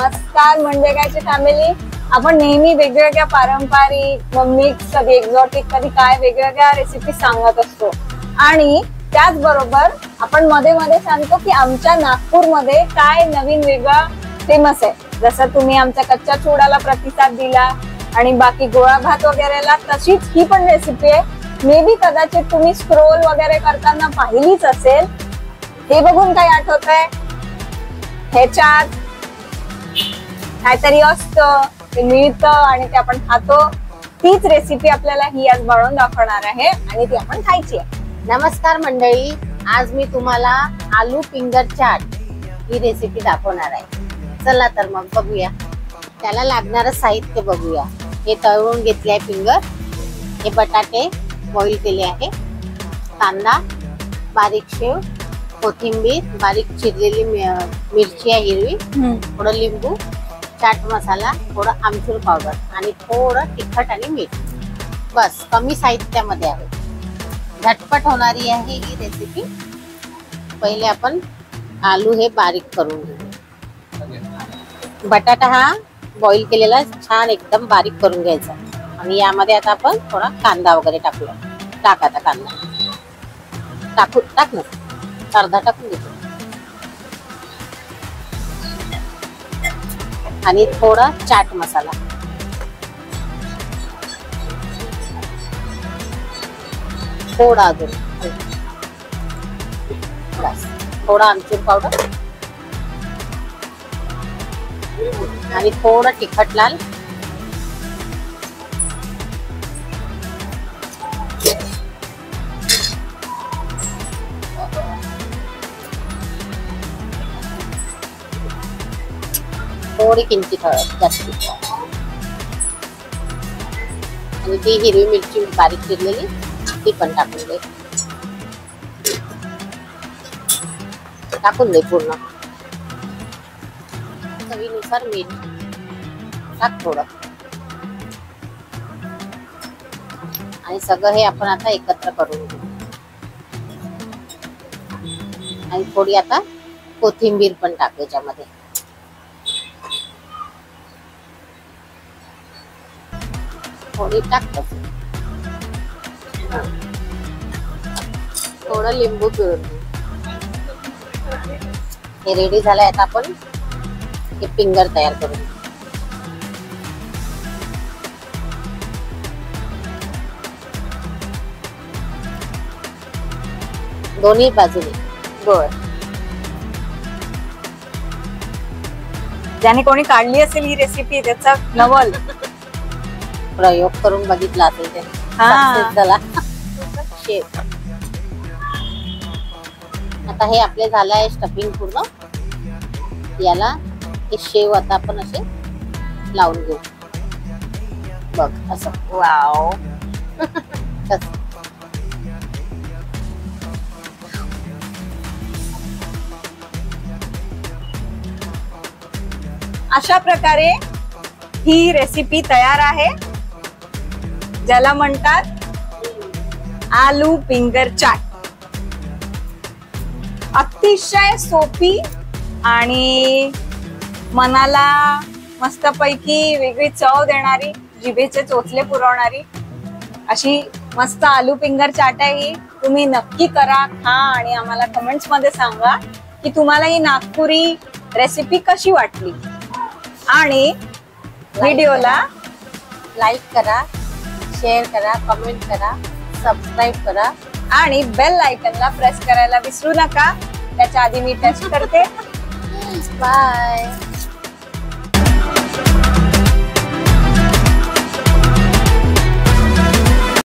नमस्कार मंडळाची फॅमिली. आपण नेहमी वेगवेगळ्या पारंपरिक व मिक्स कधी एक्झॉटिक कधी काय वेगवेगळ्या रेसिपी सांगत असतो आणि त्याचबरोबर आपण मध्ये मध्ये सांगतो की आमच्या नागपूरमध्ये काय नवीन वेगळं फेमस आहे. जसं तुम्ही आमच्या कच्च्या चिवड्याला प्रतिसाद दिला आणि बाकी गोळा भात वगैरेला, तशीच ही पण रेसिपी आहे. मे बी कदाचित तुम्ही स्क्रोल वगैरे करताना पाहिलीच असेल. हे बघून काय आठवतंय? ह्याच्यात काहीतरी असतं, ते मिळतं आणि ते आपण खातो. तीच रेसिपी आपल्याला ही आज बनवून दाखवणार आहे आणि ती आपण खायची आहे. नमस्कार मंडळी, आज मी तुम्हाला आलू फिंगर चाट ही रेसिपी दाखवणार आहे. चला तर मग बघूया. त्याला लागणारं साहित्य बघूया. हे तळून घेतले आहे फिंगर, हे बटाटे बॉईल केले आहे, कांदा, बारीक शेव, कोथिंबीर, बारीक चिरलेली मिरची आहे हिरवी, थोडं लिंबू, चाट मसाला, थोडं आमचूर पावडर आणि थोडं तिखट आणि मीठ. बस, कमी साहित्यामध्ये आहे. झटपट होणारी आहे ही रेसिपी. पहिले आपण आलू हे बारीक करून घेऊ. बटाटा हा बॉईल केलेला छान एकदम बारीक करून घ्यायचा आणि यामध्ये आता आपण थोडा कांदा वगैरे टाकूया. टाक आता कांदा टाक ना, अर्धा टाकून घेतो आणि थोडा चाट मसाला, थोडा अजून बस, थोडा आमचूर पावडर आणि थोडं तिखट लाल, थोडी किंचित हळद, जास्ती, आणि ती हिरवी मिरची बारीक चिरलेली ती पण टाकून दे. टाकून दे पूर्ण. चवीनुसार मीठ टाक थोडं आणि सगळं हे आपण आता एकत्र करून घेऊ. आणि थोडी आता कोथिंबीर पण टाक याच्यामध्ये. थोडी टाकतो, थोडं लिंबू पिळून. हे रेडी झालंय. आता आपण हे फिंगर तयार करू. दोन्ही बाजूने गोळ. ज्याने कोणी काढली असेल ही रेसिपी त्याचा नवल प्रयोग करून बघितला असेल ते. चला शेप. आता हे आपले झालं आहे स्टफिंग पूर्ण. याला हे शेव आता आपण असे लावून घेऊ. बघ असं. वाव. अशा प्रकारे ही रेसिपी तयार आहे, ज्याला म्हणतात आलू फिंगर चाट. अतिशय सोपी आणि मनाला मस्तपैकी वेगळी चव देणारी, जिभेचे चोचले पुरवणारी अशी मस्त आलू फिंगर चाट आहे ही. तुम्ही नक्की करा, खा आणि आम्हाला कमेंट्स मध्ये सांगा की तुम्हाला ही नागपुरी रेसिपी कशी वाटली. आणि व्हिडिओला लाईक करा, शेअर करा, कमेंट करा, सबस्क्राईब करा आणि बेल आयकॉनला प्रेस करायला विसरू नका. त्याच्या आधी मी टेस्ट करते. बाय.